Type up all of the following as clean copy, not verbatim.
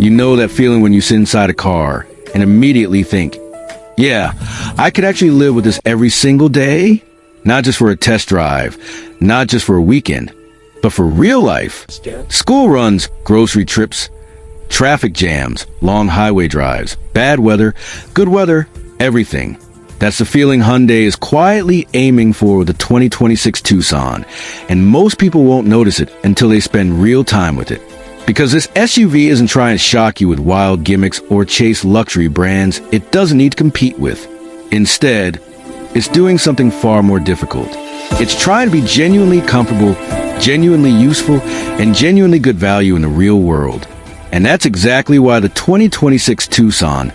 You know that feeling when you sit inside a car and immediately think, yeah, I could actually live with this every single day? Not just for a test drive, not just for a weekend, but for real life. School runs, grocery trips, traffic jams, long highway drives, bad weather, good weather, everything. That's the feeling Hyundai is quietly aiming for with the 2026 Tucson, and most people won't notice it until they spend real time with it. Because this SUV isn't trying to shock you with wild gimmicks or chase luxury brands it doesn't need to compete with. Instead, it's doing something far more difficult. It's trying to be genuinely comfortable, genuinely useful, and genuinely good value in the real world. And that's exactly why the 2026 Tucson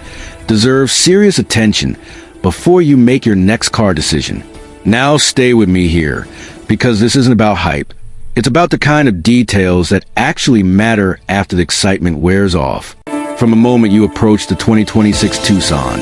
deserves serious attention before you make your next car decision. Now stay with me here, because this isn't about hype. It's about the kind of details that actually matter after the excitement wears off. From the moment you approach the 2026 Tucson,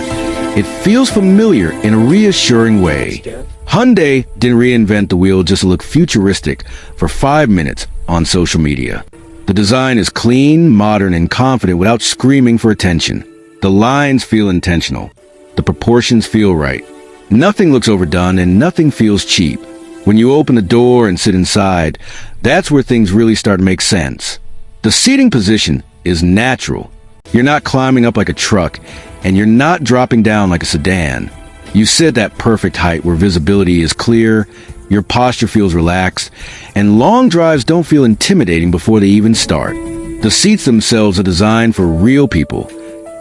it feels familiar in a reassuring way. Hyundai didn't reinvent the wheel just to look futuristic for 5 minutes on social media. The design is clean, modern, and confident without screaming for attention. The lines feel intentional. The proportions feel right. Nothing looks overdone and nothing feels cheap. When you open the door and sit inside, that's where things really start to make sense. The seating position is natural. You're not climbing up like a truck, and you're not dropping down like a sedan. You sit at that perfect height where visibility is clear, your posture feels relaxed, and long drives don't feel intimidating before they even start. The seats themselves are designed for real people,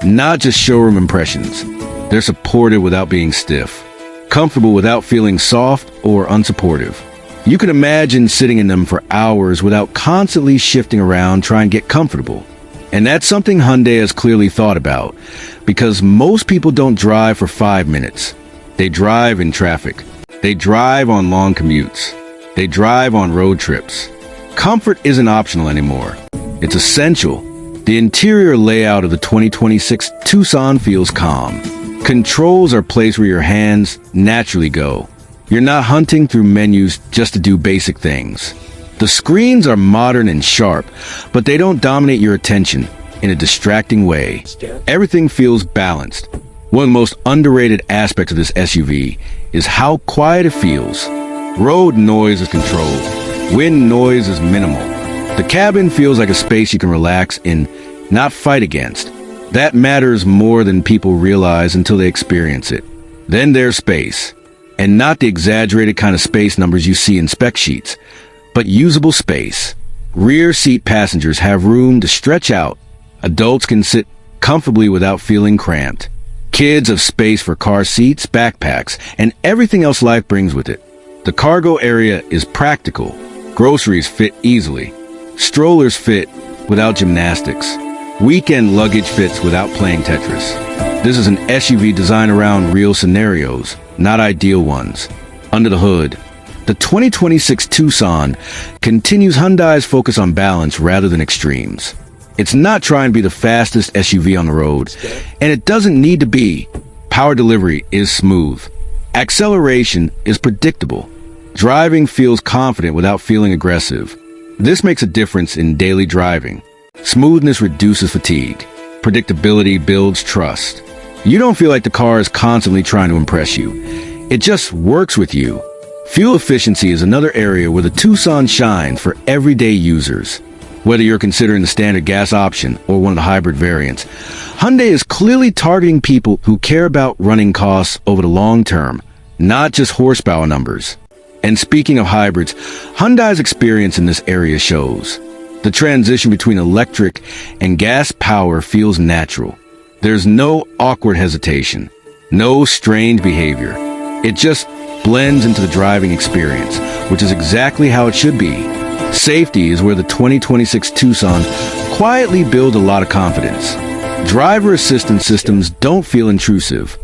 not just showroom impressions. They're supportive without being stiff, comfortable without feeling soft or unsupportive. You can imagine sitting in them for hours without constantly shifting around trying to get comfortable. And that's something Hyundai has clearly thought about, because most people don't drive for 5 minutes. They drive in traffic. They drive on long commutes. They drive on road trips. Comfort isn't optional anymore. It's essential. The interior layout of the 2026 Tucson feels calm. Controls are placed where your hands naturally go. You're not hunting through menus just to do basic things. The screens are modern and sharp, but they don't dominate your attention in a distracting way. Everything feels balanced. One of the most underrated aspects of this SUV is how quiet it feels. Road noise is controlled. Wind noise is minimal. The cabin feels like a space you can relax in, not fight against. That matters more than people realize until they experience it. Then there's space. And not the exaggerated kind of space numbers you see in spec sheets, but usable space. Rear seat passengers have room to stretch out. Adults can sit comfortably without feeling cramped. Kids have space for car seats, backpacks, and everything else life brings with it. The cargo area is practical. Groceries fit easily. Strollers fit without gymnastics. Weekend luggage fits without playing Tetris. This is an SUV designed around real scenarios, not ideal ones. Under the hood, the 2026 Tucson continues Hyundai's focus on balance rather than extremes. It's not trying to be the fastest SUV on the road, and it doesn't need to be. Power delivery is smooth. Acceleration is predictable. Driving feels confident without feeling aggressive. This makes a difference in daily driving. Smoothness reduces fatigue. Predictability builds trust. You don't feel like the car is constantly trying to impress you. It just works with you. Fuel efficiency is another area where the Tucson shines for everyday users. Whether you're considering the standard gas option or one of the hybrid variants, Hyundai is clearly targeting people who care about running costs over the long term, not just horsepower numbers. And speaking of hybrids, Hyundai's experience in this area shows. The transition between electric and gas power feels natural. There's no awkward hesitation, no strained behavior. It just blends into the driving experience, which is exactly how it should be. Safety is where the 2026 Tucson quietly builds a lot of confidence. Driver assistance systems don't feel intrusive.